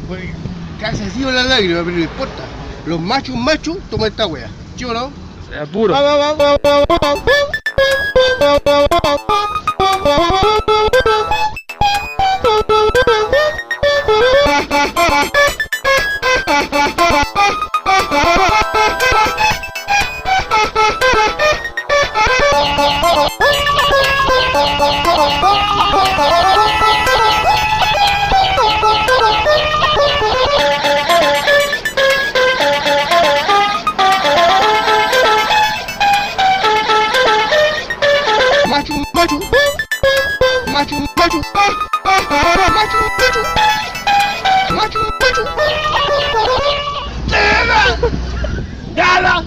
Pues, casi así la lágrima, pero no importa. Los machos toman esta wea. ¿Sí o no? Es puro. Macho, macho, macho, macho, macho, macho, macho, macho. ¡Gana!